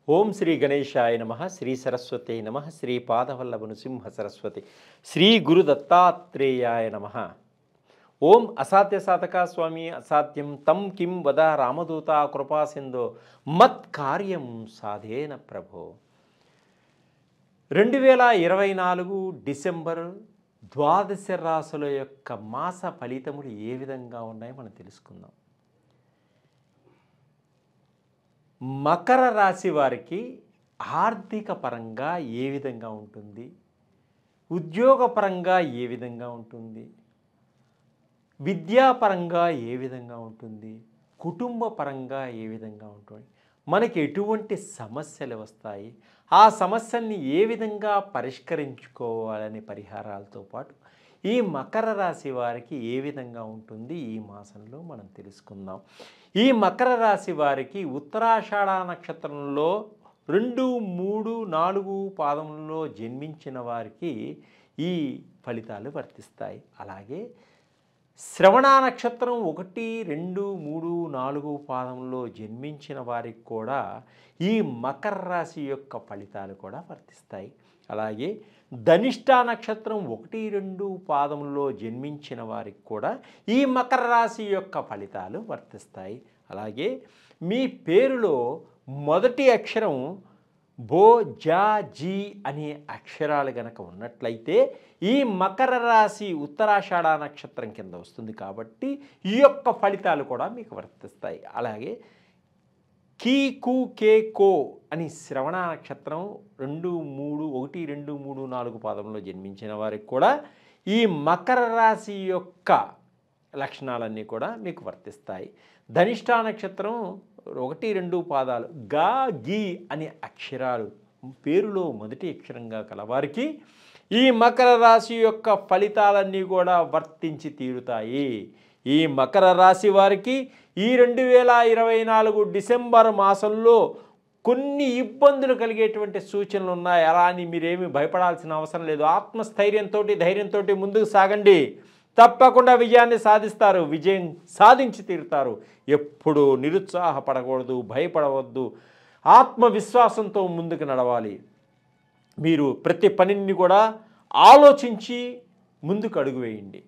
ఓం శ్రీ గణేశాయ నమ శ్రీ సరస్వతే నమ శ్రీ పాదవల్లభ నృసింహ సరస్వతి శ్రీ గురు దత్తాత్రేయాయ నమ. ఓం అసాధ్య సాధక స్వామి అసాధ్యం తం కిం వద రామదూత కృపాసింధో మత్ కార్యం సాధేన ప్రభో. 2024 డిసెంబర్ ద్వాదశ రాశుల యొక్క మాస ఫలితములు ఏ విధంగా ఉన్నాయో మనం తెలుసుకుందాం. మకర రాశి వారికి ఆర్థిక పరంగా ఏ విధంగా ఉంటుంది, ఉద్యోగపరంగా ఏ విధంగా ఉంటుంది, విద్యాపరంగా ఏ విధంగా ఉంటుంది, కుటుంబ పరంగా ఏ విధంగా ఉంటుంది, మనకి ఎటువంటి సమస్యలు వస్తాయి, ఆ సమస్యల్ని ఏ విధంగా పరిష్కరించుకోవాలనే పరిహారాలతో పాటు ఈ మకర రాశి వారికి ఏ విధంగా ఉంటుంది ఈ మాసంలో మనం తెలుసుకుందాం. ఈ మకర రాశి వారికి ఉత్తరాషాఢ నక్షత్రంలో 2, 3, 4 పాదములలో జన్మించిన వారికి ఈ ఫలితాలు వర్తిస్తాయి. అలాగే శ్రవణ నక్షత్రం 1, 2, 3, 4 పాదంలో జన్మించిన వారికి కూడా ఈ మకర రాశి యొక్క ఫలితాలు కూడా వర్తిస్తాయి. అలాగే ధనిష్ట నక్షత్రం 1, 2 పాదములలో జన్మించిన వారికి కూడా ఈ మకర రాశి యొక్క ఫలితాలు వర్తిస్తాయి. అలాగే మీ పేరులో మొదటి అక్షరం బో, జా, జీ అనే అక్షరాలు గనక ఉన్నట్లయితే ఈ మకర రాశి ఉత్తరాషాఢ నక్షత్రం కింద వస్తుంది కాబట్టి ఈ యొక్క ఫలితాలు కూడా మీకు వర్తిస్తాయి. అలాగే కీ, కు, కే, కో అని శ్రవణ నక్షత్రం 1, 2, 3, 4 పాదంలో జన్మించిన వారికి కూడా ఈ మకర రాశి యొక్క లక్షణాలన్నీ కూడా మీకు వర్తిస్తాయి. ధనిష్ట నక్షత్రం 1, 2 పాదాలు గా, గీ అనే అక్షరాలు పేరులో మొదటి అక్షరంగా కలవారికి ఈ మకర రాశి యొక్క ఫలితాలన్నీ కూడా వర్తించి తీరుతాయి. ఈ మకర రాశి వారికి ఈ 2024 డిసెంబర్ మాసంలో కొన్ని ఇబ్బందులు కలిగేటువంటి సూచనలు ఉన్నాయి. అలా అని మీరేమీ భయపడాల్సిన అవసరం లేదు. ఆత్మస్థైర్యంతో ధైర్యంతో ముందుకు సాగండి. తప్పకుండా విజయాన్ని సాధిస్తారు. విజయం సాధించి తీరుతారు. ఎప్పుడూ నిరుత్సాహపడకూడదు, భయపడవద్దు. ఆత్మవిశ్వాసంతో ముందుకు నడవాలి. మీరు ప్రతి పనిని కూడా ఆలోచించి ముందుకు అడుగు వేయండి.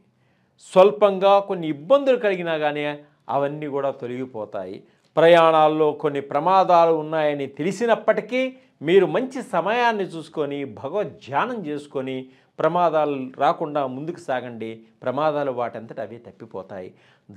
స్వల్పంగా కొన్ని ఇబ్బందులు కలిగినా కానీ అవన్నీ కూడా తొలగిపోతాయి. ప్రయాణాల్లో కొన్ని ప్రమాదాలు ఉన్నాయని తెలిసినప్పటికీ మీరు మంచి సమయాన్ని చూసుకొని భగవద్ధ్యానం చేసుకొని ప్రమాదాలు రాకుండా ముందుకు సాగండి. ప్రమాదాలు వాటంతట అవే తప్పిపోతాయి.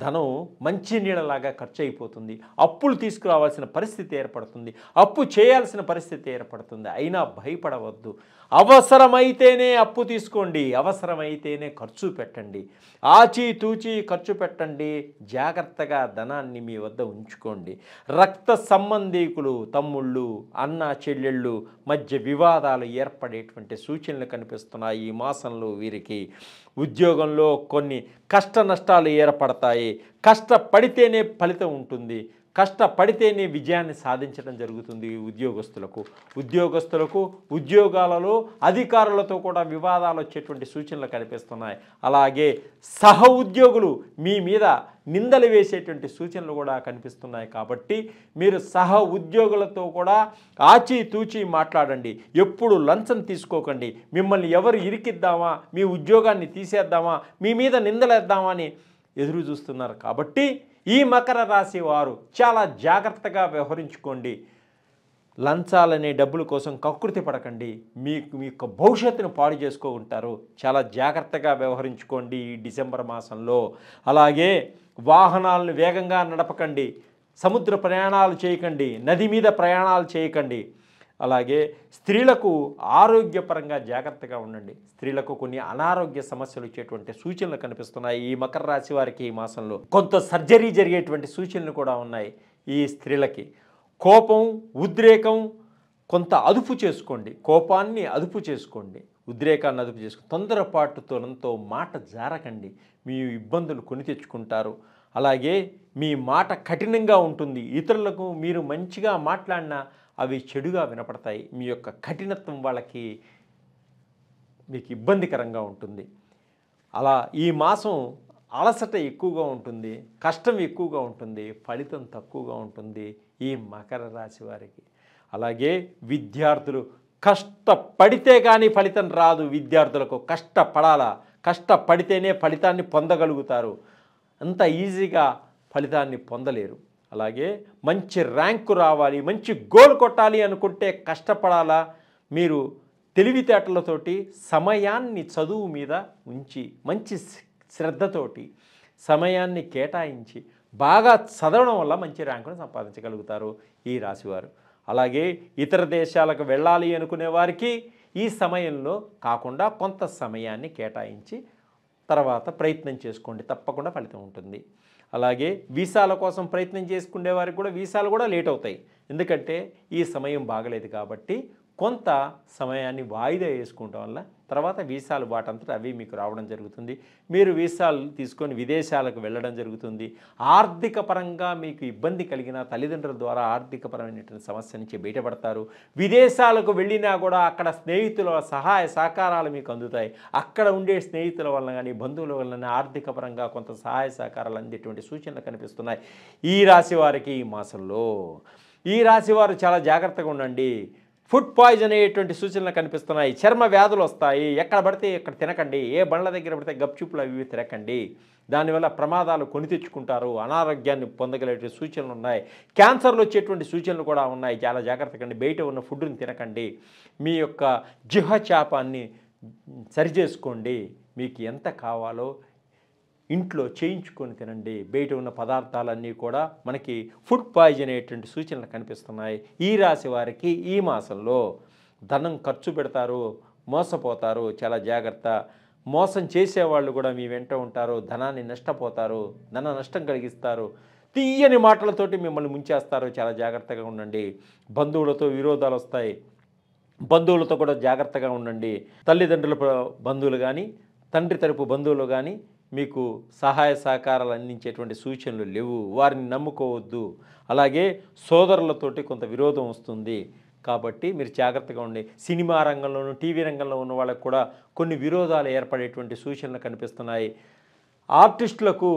ధనం మంచి నీళ్ళలాగా ఖర్చు అయిపోతుంది. అప్పులు తీసుకురావాల్సిన పరిస్థితి ఏర్పడుతుంది. అప్పు చేయాల్సిన పరిస్థితి ఏర్పడుతుంది. అయినా భయపడవద్దు. అవసరమైతేనే అప్పు తీసుకోండి, అవసరమైతేనే ఖర్చు పెట్టండి. ఆచితూచి ఖర్చు పెట్టండి. జాగ్రత్తగా ధనాన్ని మీ వద్ద ఉంచుకోండి. రక్త సంబంధీకులు, తమ్ముళ్ళు, అన్న చెల్లెళ్ళు మధ్య వివాదాలు ఏర్పడేటువంటి సూచనలు కనిపిస్తున్నాయి. ఈ మాసంలో వీరికి ఉద్యోగంలో కొన్ని కష్ట నష్టాలు ఏర్పడతాయి. కష్టపడితేనే ఫలితం ఉంటుంది. కష్టపడితేనే విజయాన్ని సాధించడం జరుగుతుంది. ఉద్యోగస్తులకు ఉద్యోగాలలో అధికారులతో కూడా వివాదాలు వచ్చేటువంటి సూచనలు కనిపిస్తున్నాయి. అలాగే సహ ఉద్యోగులు మీ మీద నిందలు వేసేటువంటి సూచనలు కూడా కనిపిస్తున్నాయి. కాబట్టి మీరు సహ ఉద్యోగులతో కూడా ఆచితూచి మాట్లాడండి. ఎప్పుడు లంచం తీసుకోకండి. మిమ్మల్ని ఎవరు ఇరికిద్దామా, మీ ఉద్యోగాన్ని తీసేద్దామా, మీ మీద నిందలేద్దామా అని ఎదురు చూస్తున్నారు. కాబట్టి ఈ మకర రాశి వారు చాలా జాగ్రత్తగా వ్యవహరించుకోండి. లంచాలనే డబ్బుల కోసం కకృతి పడకండి. మీ యొక్క భవిష్యత్తును పాడు చేసుకుంటారు. చాలా జాగ్రత్తగా వ్యవహరించుకోండి ఈ డిసెంబర్ మాసంలో. అలాగే వాహనాలను వేగంగా నడపకండి. సముద్ర ప్రయాణాలు చేయకండి. నది మీద ప్రయాణాలు చేయకండి. అలాగే స్త్రీలకు ఆరోగ్యపరంగా జాగ్రత్తగా ఉండండి. స్త్రీలకు కొన్ని అనారోగ్య సమస్యలు వచ్చేటువంటి సూచనలు కనిపిస్తున్నాయి. ఈ మకర రాశి వారికి ఈ మాసంలో కొంత సర్జరీ జరిగేటువంటి సూచనలు కూడా ఉన్నాయి. ఈ స్త్రీలకి కోపం, ఉద్రేకం కొంత అదుపు చేసుకోండి. కోపాన్ని అదుపు చేసుకోండి, ఉద్రేకాన్ని అదుపు చేసుకోండి. తొందరపాటుతోనంతో మాట జారకండి. మీ ఇబ్బందులు కొని తెచ్చుకుంటారు. అలాగే మీ మాట కఠినంగా ఉంటుంది. ఇతరులకు మీరు మంచిగా మాట్లాడినా అవి చెడుగా వినపడతాయి. మీ యొక్క కఠినత్వం వాళ్ళకి మీకు ఇబ్బందికరంగా ఉంటుంది. అలా ఈ మాసం అలసట ఎక్కువగా ఉంటుంది, కష్టం ఎక్కువగా ఉంటుంది, ఫలితం తక్కువగా ఉంటుంది ఈ మకర రాశి వారికి. అలాగే విద్యార్థులు కష్టపడితే కానీ ఫలితం రాదు. విద్యార్థులకు కష్టపడాలా, కష్టపడితేనే ఫలితాన్ని పొందగలుగుతారు. అంత ఈజీగా ఫలితాన్ని పొందలేరు. అలాగే మంచి ర్యాంకు రావాలి, మంచి గోల్ కొట్టాలి అనుకుంటే కష్టపడాలా. మీరు తెలివితేటలతోటి సమయాన్ని చదువు మీద ఉంచి మంచి శ్రద్ధతోటి సమయాన్ని కేటాయించి బాగా చదవడం వల్ల మంచి ర్యాంకును సంపాదించగలుగుతారు ఈ రాశివారు. అలాగే ఇతర దేశాలకు వెళ్ళాలి అనుకునే వారికి ఈ సమయంలో కాకుండా కొంత సమయాన్ని కేటాయించి తర్వాత ప్రయత్నం చేసుకోండి, తప్పకుండా ఫలితం ఉంటుంది. అలాగే వీసాల కోసం ప్రయత్నం చేసుకునే వారికి కూడా వీసాలు కూడా లేట్ అవుతాయి. ఎందుకంటే ఈ సమయం బాగలేదు కాబట్టి కొంత సమయాన్ని వాయిదా వేసుకోవడం వల్ల తర్వాత వీసాలు వాటంతట అవి మీకు రావడం జరుగుతుంది. మీరు వీసాలు తీసుకొని విదేశాలకు వెళ్ళడం జరుగుతుంది. ఆర్థిక పరంగా మీకు ఇబ్బంది కలిగిన తల్లిదండ్రుల ద్వారా ఆర్థికపరమైనటువంటి సమస్య నుంచి బయటపడతారు. విదేశాలకు వెళ్ళినా కూడా అక్కడ స్నేహితుల సహాయ సహకారాలు మీకు అందుతాయి. అక్కడ ఉండే స్నేహితుల వల్ల కానీ బంధువుల వల్ల ఆర్థిక పరంగా కొంత సహాయ సహకారాలు అందేటువంటి సూచనలు కనిపిస్తున్నాయి ఈ రాశి వారికి ఈ మాసంలో. ఈ రాశి వారు చాలా జాగ్రత్తగా ఉండండి. ఫుడ్ పాయిజన్ అయ్యేటువంటి సూచనలు కనిపిస్తున్నాయి. చర్మ వ్యాధులు వస్తాయి. ఎక్కడ పడితే ఎక్కడ తినకండి. ఏ బండ్ల దగ్గర పడితే గప్చుప్పులు అవి తినకండి. దానివల్ల ప్రమాదాలు కొని తెచ్చుకుంటారు. అనారోగ్యాన్ని పొందగలిగే సూచనలు ఉన్నాయి. క్యాన్సర్లు వచ్చేటువంటి సూచనలు కూడా ఉన్నాయి. చాలా జాగ్రత్తగా బయట ఉన్న ఫుడ్ని తినకండి. మీ యొక్క జిహ్వచాపాన్ని సరిచేసుకోండి. మీకు ఎంత కావాలో ఇంట్లో చేయించుకొని తినండి. బయట ఉన్న పదార్థాలన్నీ కూడా మనకి ఫుడ్ పాయిజన్ అయ్యేటువంటి సూచనలు కనిపిస్తున్నాయి. ఈ రాశి వారికి ఈ మాసంలో ధనం ఖర్చు పెడతారు, మోసపోతారు. చాలా జాగ్రత్త. మోసం చేసేవాళ్ళు కూడా మీ వెంట ఉంటారు. ధనాన్ని నష్టపోతారు, ధన నష్టం కలిగిస్తారు. తీయని మాటలతోటి మిమ్మల్ని ముంచేస్తారు. చాలా జాగ్రత్తగా ఉండండి. బంధువులతో విరోధాలు వస్తాయి. బంధువులతో కూడా జాగ్రత్తగా ఉండండి. తల్లిదండ్రుల బంధువులు కానీ తండ్రి తరపు బంధువులు కానీ మీకు సహాయ సహకారాలు అందించేటువంటి సూచనలు లేవు. వారిని నమ్ముకోవద్దు. అలాగే సోదరులతోటి కొంత విరోధం వస్తుంది కాబట్టి మీరు జాగ్రత్తగా ఉండి. సినిమా రంగంలోనూ టీవీ రంగంలో ఉన్న వాళ్ళకు కూడా కొన్ని విరోధాలు ఏర్పడేటువంటి సూచనలు కనిపిస్తున్నాయి. ఆర్టిస్టులకు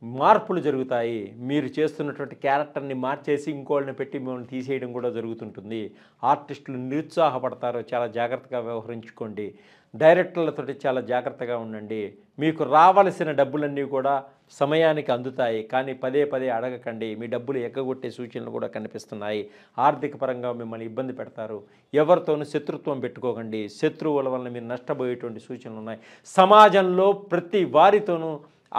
మార్పులు జరుగుతాయి. మీరు చేస్తున్నటువంటి క్యారెక్టర్ని మార్చేసి ఇంకోళ్ళని పెట్టి మిమ్మల్ని తీసేయడం కూడా జరుగుతుంటుంది. ఆర్టిస్టులు నిరుత్సాహపడతారు. చాలా జాగ్రత్తగా వ్యవహరించుకోండి. డైరెక్టర్లతో చాలా జాగ్రత్తగా ఉండండి. మీకు రావలసిన డబ్బులన్నీ కూడా సమయానికి అందుతాయి, కానీ పదే పదే అడగకండి. మీ డబ్బులు ఎగ్గగొట్టే సూచనలు కూడా కనిపిస్తున్నాయి. ఆర్థిక పరంగా మిమ్మల్ని ఇబ్బంది పెడతారు. ఎవరితోనూ శత్రుత్వం పెట్టుకోకండి. శత్రువుల వలన మీరు నష్టపోయేటువంటి సూచనలు ఉన్నాయి. సమాజంలో ప్రతి వారితోనూ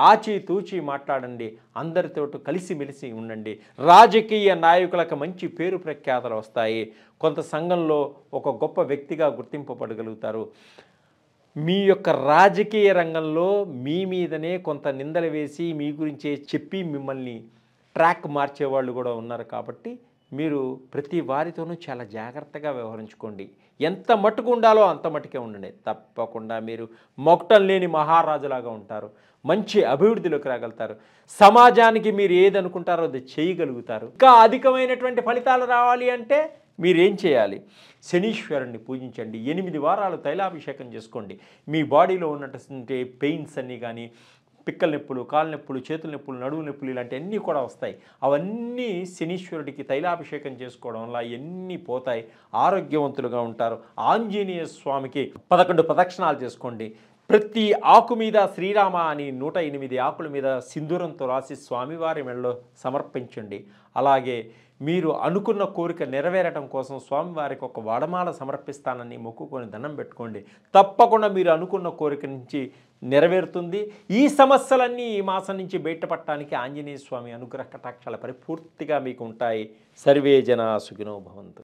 ఆచితూచి మాట్లాడండి. అందరితో కలిసిమెలిసి ఉండండి. రాజకీయ నాయకులకు మంచి పేరు ప్రఖ్యాతలు వస్తాయి. కొంత సంఘంలో ఒక గొప్ప వ్యక్తిగా గుర్తింపబడగలుగుతారు. మీ యొక్క రాజకీయ రంగంలో మీ మీదనే కొంత నిందలు వేసి మీ గురించే చెప్పి మిమ్మల్ని ట్రాక్ మార్చేవాళ్ళు కూడా ఉన్నారు. కాబట్టి మీరు ప్రతి వారితోనూ చాలా జాగ్రత్తగా వ్యవహరించుకోండి. ఎంత మట్టుకు ఉండాలో అంత మట్టుకే ఉండండి. తప్పకుండా మీరు మొక్కటం లేని మహారాజులాగా ఉంటారు. మంచి అభివృద్ధిలోకి రాగలుగుతారు. సమాజానికి మీరు ఏదనుకుంటారో అది చేయగలుగుతారు. ఇంకా అధికమైనటువంటి ఫలితాలు రావాలి అంటే మీరేం చేయాలి? శనీశ్వరుణ్ణి పూజించండి. 8 వారాలు తైలాభిషేకం చేసుకోండి. మీ బాడీలో ఉన్నటువంటి పెయిన్స్ అన్నీ కానీ, పిక్కల నొప్పులు, కాళ్ళ నొప్పులు, చేతుల నొప్పులు, నడువు నొప్పులు ఇలాంటివన్నీ కూడా వస్తాయి. అవన్నీ శనీశ్వరుడికి తైలాభిషేకం చేసుకోవడం వల్ల అవన్నీ పోతాయి. ఆరోగ్యవంతులుగా ఉంటారు. ఆంజనేయ స్వామికి 11 ప్రదక్షిణాలు చేసుకోండి. ప్రతి ఆకు మీద శ్రీరామ అని 108 ఆకుల మీద సింధూరంతో రాసి స్వామివారి మెడలో సమర్పించండి. అలాగే మీరు అనుకున్న కోరిక నెరవేరడం కోసం స్వామివారికి ఒక వడమాల సమర్పిస్తానని మొక్కుకొని దండం పెట్టుకోండి. తప్పకుండా మీరు అనుకున్న కోరిక నుంచి నెరవేరుతుంది. ఈ సమస్యలన్నీ ఈ మాసం నుంచి బయటపడటానికి ఆంజనేయ స్వామి అనుగ్రహ కటాక్షాల పరిపూర్తిగా మీకు ఉంటాయి. సర్వే జనా సుఖినో భవంతు.